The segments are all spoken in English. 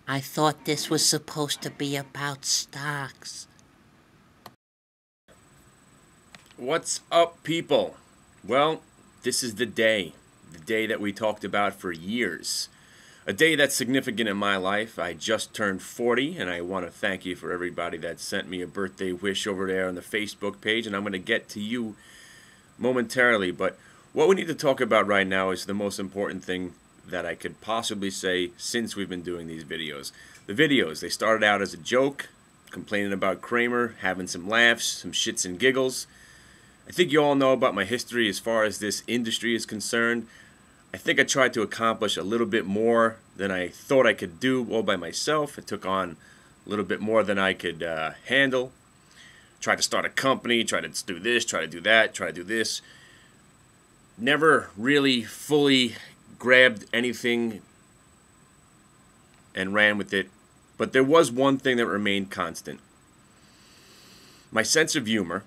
I thought this was supposed to be about stocks. What's up, people? Well, this is the day that we talked about for years. A day that's significant in my life. I just turned 40, and I want to thank you for everybody that sent me a birthday wish over there on the Facebook page, and I'm going to get to you momentarily. But what we need to talk about right now is the most important thing that I could possibly say since we've been doing these videos. The videos, they started out as a joke, complaining about Cramer, having some laughs, some shits and giggles. I think you all know about my history as far as this industry is concerned. I think I tried to accomplish a little bit more than I thought I could do all by myself. I took on a little bit more than I could handle. Tried to start a company, tried to do this, try to do that, try to do this. Never really fully grabbed anything and ran with it. But there was one thing that remained constant. My sense of humor,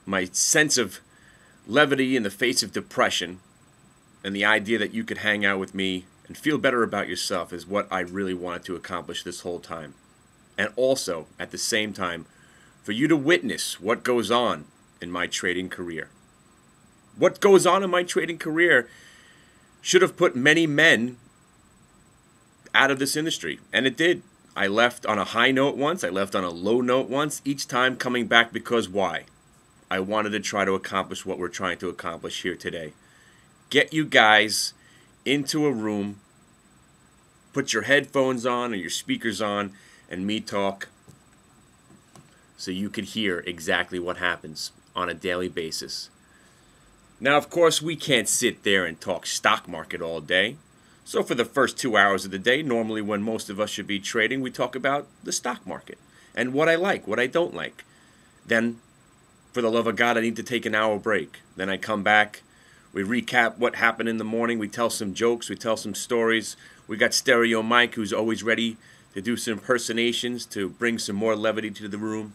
my sense of levity in the face of depression, and the idea that you could hang out with me and feel better about yourself is what I really wanted to accomplish this whole time. And also, at the same time, for you to witness what goes on in my trading career. What goes on in my trading career should have put many men out of this industry, and it did. I left on a high note once, I left on a low note once, each time coming back because why? I wanted to try to accomplish what we're trying to accomplish here today. Get you guys into a room, put your headphones on or your speakers on, and me talk so you could hear exactly what happens on a daily basis. Now, of course, we can't sit there and talk stock market all day. So for the first 2 hours of the day, normally when most of us should be trading, we talk about the stock market and what I like, what I don't like. Then, for the love of God, I need to take an hour break. Then I come back. We recap what happened in the morning. We tell some jokes. We tell some stories. We got Stereo Mike, who's always ready to do some impersonations to bring some more levity to the room.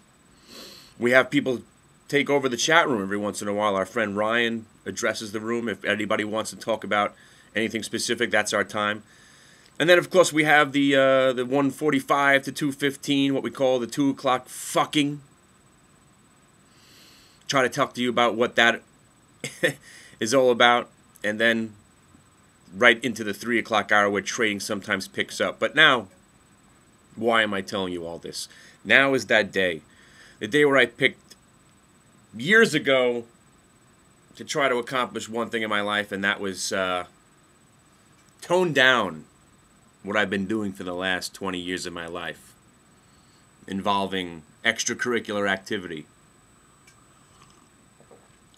We have people take over the chat room every once in a while. Our friend Ryan addresses the room. If anybody wants to talk about anything specific, that's our time. And then, of course, we have the 1:45 to 2:15, what we call the 2 o'clock fucking. Try to talk to you about what that is all about, and then right into the 3 o'clock hour where trading sometimes picks up. But now, why am I telling you all this? Now is that day. The day where I picked years ago to try to accomplish one thing in my life, and that was tone down what I've been doing for the last 20 years of my life, involving extracurricular activity.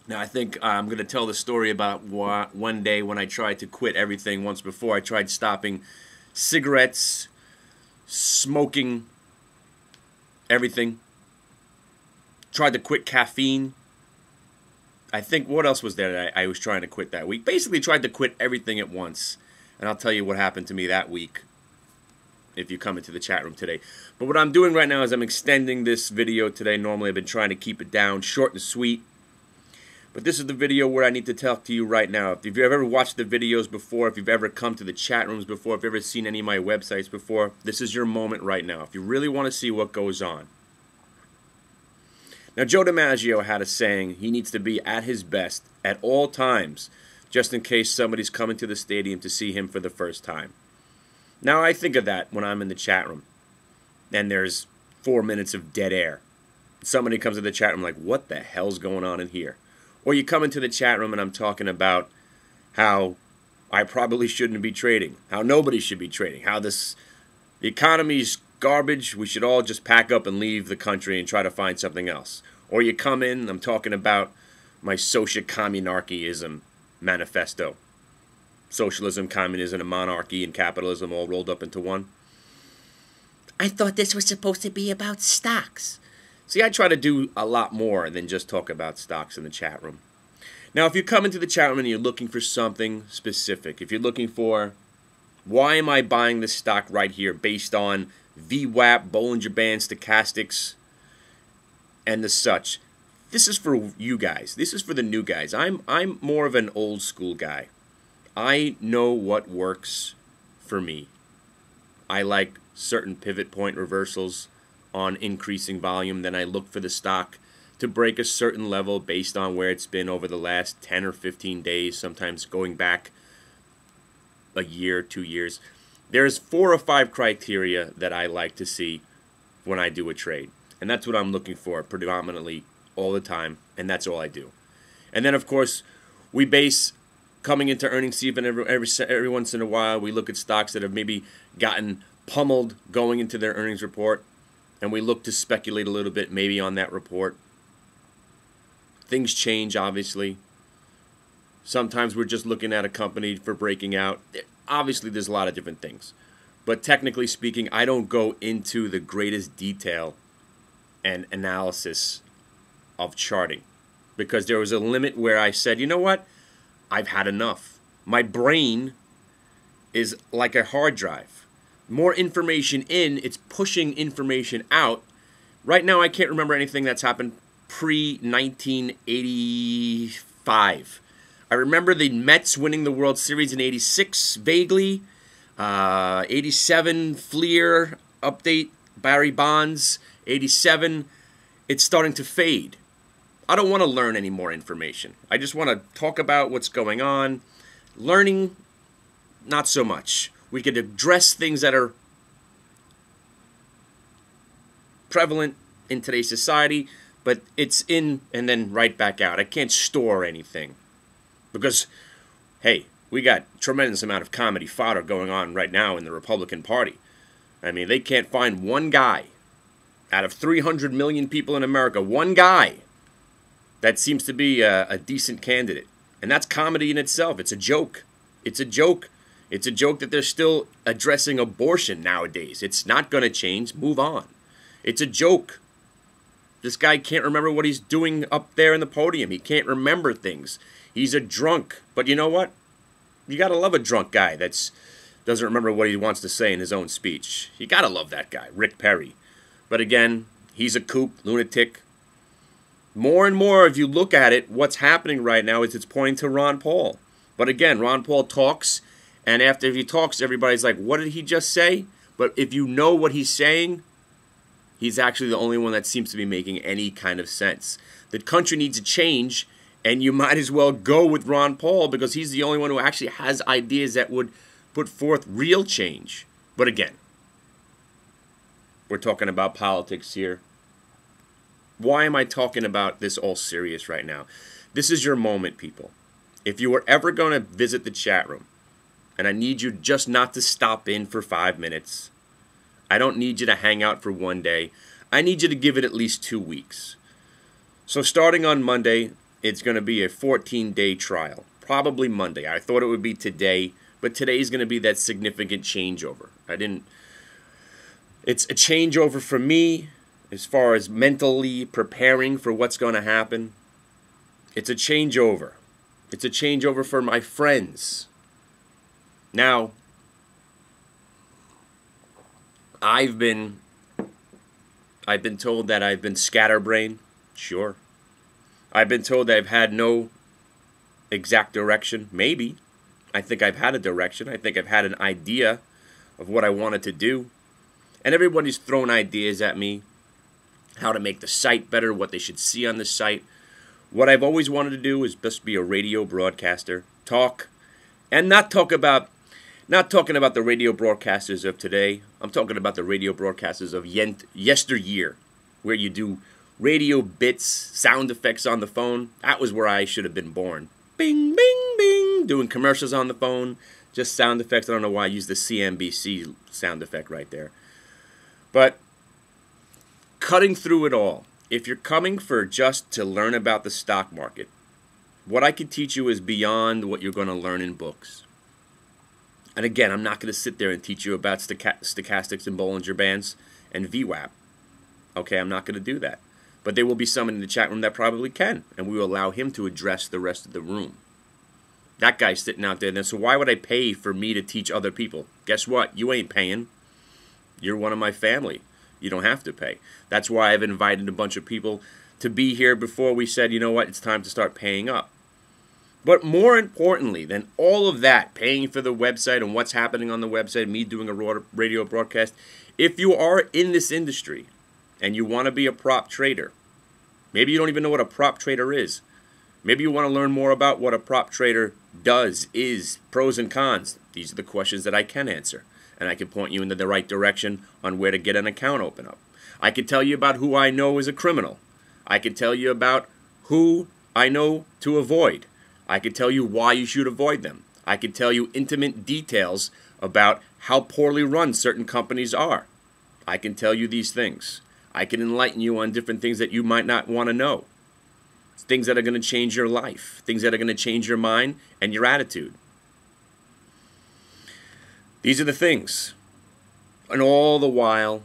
Now, I think I'm going to tell the story about one day when I tried to quit everything once before. I tried stopping cigarettes, smoking, everything. Tried to quit caffeine. I think, what else was there that I was trying to quit that week? Basically tried to quit everything at once. And I'll tell you what happened to me that week if you come into the chat room today. But what I'm doing right now is I'm extending this video today. Normally I've been trying to keep it down, short and sweet. But this is the video where I need to talk to you right now. If you've ever watched the videos before, if you've ever come to the chat rooms before, if you've ever seen any of my websites before, this is your moment right now. If you really want to see what goes on. Now, Joe DiMaggio had a saying, he needs to be at his best at all times, just in case somebody's coming to the stadium to see him for the first time. Now, I think of that when I'm in the chat room, and there's 4 minutes of dead air. Somebody comes to the chat room like, what the hell's going on in here? Or you come into the chat room and I'm talking about how I probably shouldn't be trading, how nobody should be trading, how the economy's garbage, we should all just pack up and leave the country and try to find something else. Or you come in, I'm talking about my socio-communarchyism manifesto. Socialism, communism, and monarchy and capitalism all rolled up into one. I thought this was supposed to be about stocks. See, I try to do a lot more than just talk about stocks in the chat room. Now, if you come into the chat room and you're looking for something specific, if you're looking for, why am I buying this stock right here based on VWAP, Bollinger Band, stochastics, and the such, this is for you guys. This is for the new guys. I'm more of an old school guy. I know what works for me. I like certain pivot point reversals on increasing volume. Then I look for the stock to break a certain level based on where it's been over the last 10 or 15 days, sometimes going back a year, 2 years. There's 4 or 5 criteria that I like to see when I do a trade. And that's what I'm looking for predominantly all the time, and that's all I do. And then, of course, we base coming into earnings season every once in a while. We look at stocks that have maybe gotten pummeled going into their earnings report, and we look to speculate a little bit maybe on that report. Things change, obviously. Sometimes we're just looking at a company for breaking out. Obviously, there's a lot of different things. But technically speaking, I don't go into the greatest detail and analysis of charting, because there was a limit where I said, you know what? I've had enough. My brain is like a hard drive. More information in, it's pushing information out. Right now, I can't remember anything that's happened pre-1985. I remember the Mets winning the World Series in '86, vaguely. '87, Fleer update, Barry Bonds. '87, it's starting to fade. I don't want to learn any more information. I just want to talk about what's going on. Learning, not so much. We could address things that are prevalent in today's society, but it's in and then right back out. I can't store anything because, hey, we got a tremendous amount of comedy fodder going on right now in the Republican Party. I mean, they can't find one guy out of 300 million people in America, one guy that seems to be a decent candidate. And that's comedy in itself. It's a joke. It's a joke. It's a joke that they're still addressing abortion nowadays. It's not going to change. Move on. It's a joke. This guy can't remember what he's doing up there in the podium. He can't remember things. He's a drunk. But you know what? You got to love a drunk guy that doesn't remember what he wants to say in his own speech. You got to love that guy, Rick Perry. But again, he's a kook, lunatic. More and more, if you look at it, what's happening right now is it's pointing to Ron Paul. But again, Ron Paul talks, and after he talks, everybody's like, what did he just say? But if you know what he's saying, he's actually the only one that seems to be making any kind of sense. The country needs a change, and you might as well go with Ron Paul because he's the only one who actually has ideas that would put forth real change. But again, we're talking about politics here. Why am I talking about this all serious right now? This is your moment, people. If you were ever going to visit the chat room, and I need you just not to stop in for 5 minutes, I don't need you to hang out for one day. I need you to give it at least 2 weeks. So starting on Monday, it's going to be a 14-day trial. Probably Monday. I thought it would be today, but today is going to be that significant changeover. It's a changeover for me as far as mentally preparing for what's going to happen. It's a changeover. It's a changeover for my friends. Now, I've been told that I've been scatterbrained. Sure. I've been told that I've had no exact direction. Maybe. I think I've had a direction. I think I've had an idea of what I wanted to do. And everybody's thrown ideas at me. How to make the site better, what they should see on the site. What I've always wanted to do is just be a radio broadcaster. Talk. And not talking about the radio broadcasters of today. I'm talking about the radio broadcasters of yesteryear, where you do radio bits, sound effects on the phone. That was where I should have been born. Bing, bing, bing. Doing commercials on the phone. Just sound effects. I don't know why I used the CNBC sound effect right there. But cutting through it all, if you're coming for just to learn about the stock market, what I can teach you is beyond what you're going to learn in books. And again, I'm not going to sit there and teach you about stochastics and Bollinger Bands and VWAP. Okay, I'm not going to do that. But there will be someone in the chat room that probably can, and we will allow him to address the rest of the room. That guy's sitting out there, then, so why would I pay for me to teach other people? Guess what? You ain't paying. You're one of my family. You don't have to pay. That's why I've invited a bunch of people to be here before we said, you know what, it's time to start paying up. But more importantly than all of that, paying for the website and what's happening on the website, me doing a radio broadcast, if you are in this industry and you want to be a prop trader, maybe you don't even know what a prop trader is. Maybe you want to learn more about what a prop trader does, is, pros and cons. These are the questions that I can answer. And I can point you into the right direction on where to get an account open up. I can tell you about who I know is a criminal. I can tell you about who I know to avoid. I can tell you why you should avoid them. I can tell you intimate details about how poorly run certain companies are. I can tell you these things. I can enlighten you on different things that you might not want to know. Things that are going to change your life. Things that are going to change your mind and your attitude. These are the things. And all the while,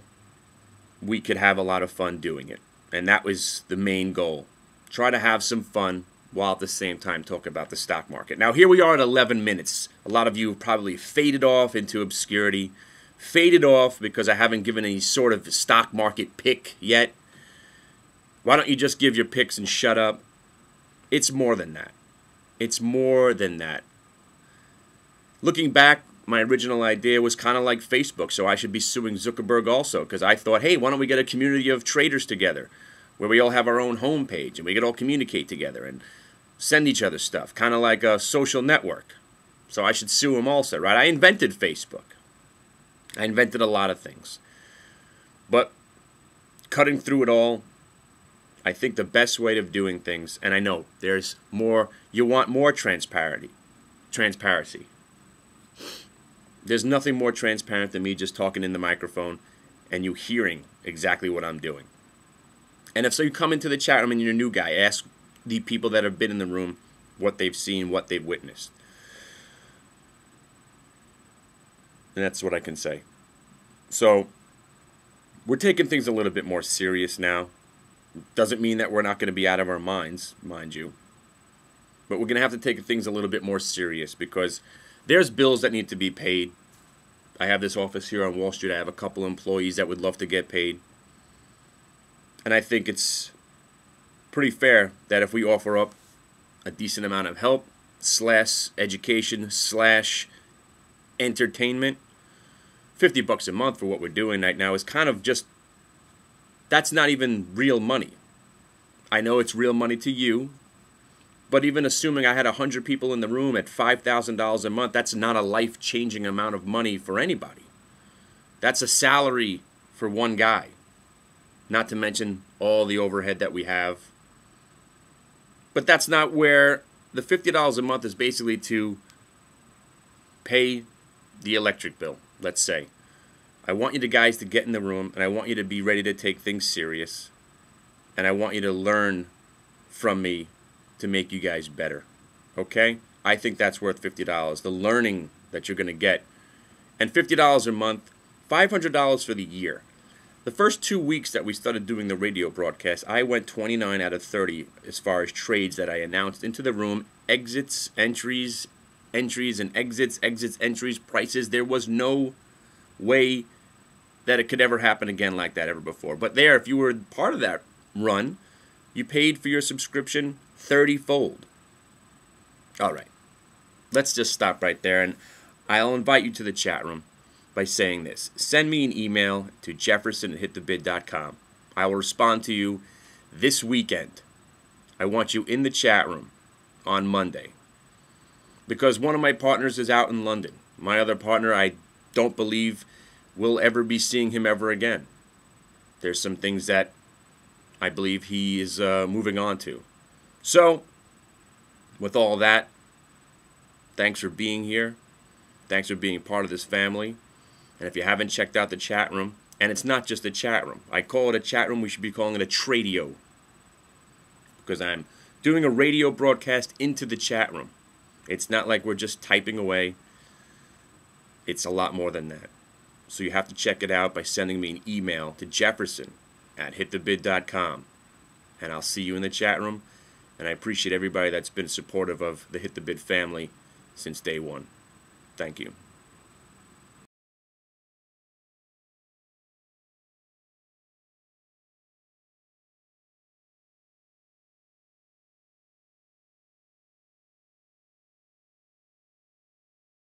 we could have a lot of fun doing it. And that was the main goal. Try to have some fun while at the same time talk about the stock market. Now here we are at 11 minutes. A lot of you have probably faded off into obscurity. Faded off because I haven't given any sort of stock market pick yet. Why don't you just give your picks and shut up? It's more than that. It's more than that. Looking back, my original idea was kind of like Facebook, so I should be suing Zuckerberg also, because I thought, hey, why don't we get a community of traders together where we all have our own homepage and we could all communicate together and send each other stuff, kind of like a social network. So I should sue him also, right? I invented Facebook. I invented a lot of things. But cutting through it all, I think the best way of doing things, and I know there's more, you want more transparency. There's nothing more transparent than me just talking in the microphone and you hearing exactly what I'm doing. And if so, you come into the chat room and you're a new guy, ask the people that have been in the room what they've seen, what they've witnessed. And that's what I can say. So, we're taking things a little bit more serious now. Doesn't mean that we're not going to be out of our minds, mind you. But we're going to have to take things a little bit more serious because there's bills that need to be paid. I have this office here on Wall Street. I have a couple employees that would love to get paid. And I think it's pretty fair that if we offer up a decent amount of help, / education, / entertainment, $50 a month for what we're doing right now is kind of just, that's not even real money. I know it's real money to you, but even assuming I had 100 people in the room at $5,000 a month, that's not a life-changing amount of money for anybody. That's a salary for one guy. Not to mention all the overhead that we have. But that's not where the $50 a month is basically to pay the electric bill, let's say. I want you guys to get in the room, and I want you to be ready to take things serious. And I want you to learn from me to make you guys better. Okay? I think that's worth $50. The learning that you're going to get. And $50 a month, $500 for the year. The first 2 weeks that we started doing the radio broadcast, I went 29 out of 30 as far as trades that I announced into the room. Exits, entries and exits, entries, prices. There was no way that it could ever happen again like that ever before. But there, if you were part of that run, you paid for your subscription 30-fold. All right. Let's just stop right there, and I'll invite you to the chat room by saying this. Send me an email to jefferson@hitthebid.com. I will respond to you this weekend. I want you in the chat room on Monday. Because one of my partners is out in London. My other partner, I don't believe we'll ever be seeing him ever again. There's some things that I believe he is moving on to. So, with all that, thanks for being here. Thanks for being part of this family. And if you haven't checked out the chat room, and it's not just a chat room. I call it a chat room. We should be calling it a tradio. Because I'm doing a radio broadcast into the chat room. It's not like we're just typing away. It's a lot more than that. So you have to check it out by sending me an email to jefferson@hitthebid.com. And I'll see you in the chat room. And I appreciate everybody that's been supportive of the Hit the Bid family since day one. Thank you.